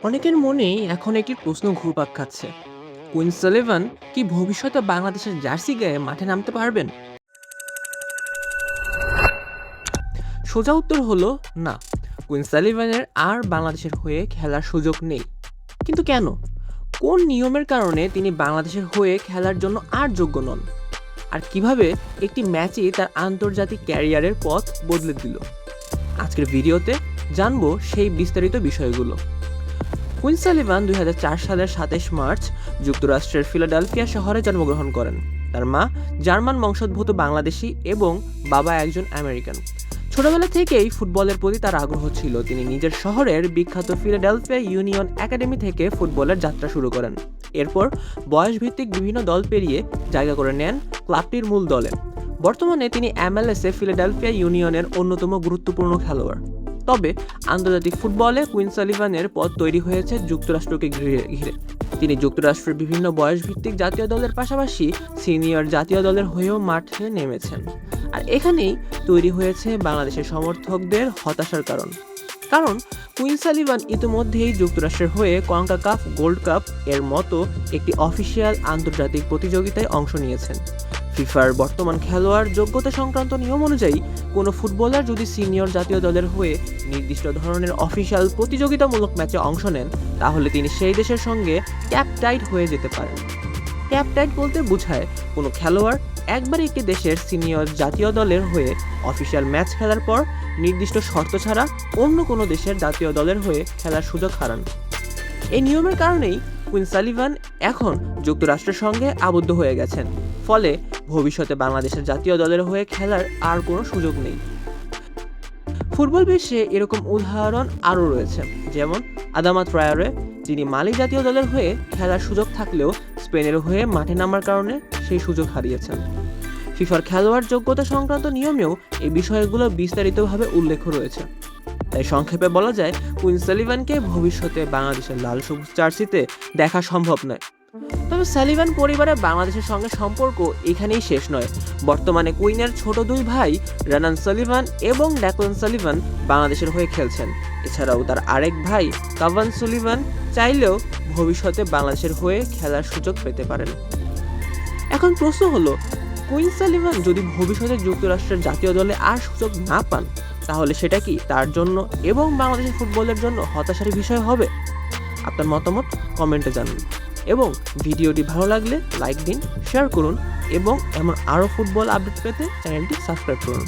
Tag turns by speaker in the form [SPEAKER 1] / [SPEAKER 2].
[SPEAKER 1] অনেকের মনেই এখন একটি প্রশ্ন ঘুরপাক খাচ্ছে। কুইন সালিভান কি ভবিষ্যতে বাংলাদেশের জার্সি গায়ে মাঠে নামতে পারবেন? সোজা উত্তর হলো না। কুইন সালিভানের আর বাংলাদেশের হয়ে খেলার সুযোগ নেই। কিন্তু কেন? কোন নিয়মের কারণে তিনি বাংলাদেশের হয়ে খেলার জন্য আর যোগ্য নন? আর কিভাবে একটি ম্যাচই তার আন্তর্জাতিক ক্যারিয়ারের পথ বদলে দিল? আজকের ভিডিওতে জানবো সেই বিস্তারিত বিষয়গুলো। কুইন সালিভান ২০০৪ সালের ২৭ মার্চ যুক্তরাষ্ট্রের ফিলাডেলফিয়া শহরে জন্মগ্রহণ করেন। তার মা জার্মান বংশোদ্ভূত বাংলাদেশি এবং বাবা একজন আমেরিকান। ছোটবেলা থেকেই ফুটবলের প্রতি তার আগ্রহ ছিল। তিনি নিজের শহরের বিখ্যাত ফিলাডেলফিয়া ইউনিয়ন একাডেমি থেকে ফুটবলের যাত্রা শুরু করেন। এরপর বয়সভিত্তিক বিভিন্ন দল পেরিয়ে জায়গা করে নেন ক্লাবটির মূল দলে। বর্তমানে তিনি MLS-এ ফিলাডেলফিয়া ইউনিয়নের অন্যতম গুরুত্বপূর্ণ খেলোয়াড়। তবে আন্তর্জাতিক ফুটবলে কুইন সালিভানের পথ তৈরি হয়েছে যুক্তরাষ্ট্রকে ঘিরে। তিনি যুক্তরাষ্ট্রের বিভিন্ন বয়সভিত্তিক জাতীয় দলের পাশাপাশি সিনিয়র জাতীয় দলের হয়েও মাঠে নেমেছেন। আর এখানেই তৈরি হয়েছে বাংলাদেশের সমর্থকদের হতাশার কারণ। কারণ কুইন সালিভান ইতিমধ্যেই যুক্তরাষ্ট্রের হয়ে কনকাকাফ গোল্ড কাপ এর মতো একটি অফিসিয়াল আন্তর্জাতিক প্রতিযোগিতায় অংশ নিয়েছেন। ফিফার বর্তমান খেলোয়াড় যোগ্যতা সংক্রান্ত নিয়ম অনুযায়ী কোনো ফুটবলার যদি সিনিয়র জাতীয় দলের হয়ে নির্দিষ্ট ধরনের অফিসিয়াল প্রতিযোগিতামূলক ম্যাচে অংশ নেন, তাহলে তিনি সেই দেশের সঙ্গে ক্যাপ টাইড হয়ে যেতে পারেন। ক্যাপ টাইড বলতে বোঝায় কোনো খেলোয়াড় একবার একটি দেশের সিনিয়র জাতীয় দলের হয়ে অফিসিয়াল ম্যাচ খেলার পর নির্দিষ্ট শর্ত ছাড়া অন্য কোনো দেশের জাতীয় দলের হয়ে খেলার সুযোগ হারান। এই নিয়মের কারণেই কুইন সালিভান এখন যুক্তরাষ্ট্রের সঙ্গে আবদ্ধ হয়ে গেছেন। ফলে ভবিষ্যতে বাংলাদেশের জাতীয় দলের হয়ে খেলার আর কোনো সুযোগ নেই। ফুটবল বিশ্বে এরকম উদাহরণ আরও রয়েছে, যেমন আদামা ট্রায়োরে, যিনি মালি জাতীয় দলের হয়ে খেলার সুযোগ থাকলেও স্পেনের হয়ে মাঠে নামার কারণে সেই সুযোগ হারিয়েছেন। ফিফার খেলোয়াড় যোগ্যতা সংক্রান্ত নিয়মেও এই বিষয়গুলো বিস্তারিতভাবে উল্লেখ রয়েছে। তাই সংক্ষেপে বলা যায়, কুইন সালিভানকে ভবিষ্যতে বাংলাদেশের লাল সবুজ জার্সিতে দেখা সম্ভব নয়। তবে সালিভান পরিবারের বাংলাদেশের সঙ্গে সম্পর্ক এখানেই শেষ নয়। বর্তমানে কুইনের ছোট দুই ভাই রানান সালিভান এবং ড্যাকলান সালিভান বাংলাদেশের হয়ে খেলছেন। এছাড়াও তার আরেক ভাই কাভান সুলিভান চাইলেও ভবিষ্যতে বাংলাদেশের হয়ে খেলার সুযোগ পেতে পারেন। এখন প্রশ্ন হলো, কুইন সালিভান যদি ভবিষ্যতে যুক্তরাষ্ট্রের জাতীয় দলে আর সুযোগ না পান, তাহলে সেটা কি তার জন্য এবং বাংলাদেশের ফুটবলের জন্য হতাশার বিষয় হবে? আপনার মতামত কমেন্টে জানান এবং ভিডিওটি ভালো লাগলে লাইক দিন, শেয়ার করুন এবং এমন আরও ফুটবল আপডেট পেতে চ্যানেলটি সাবস্ক্রাইব করুন।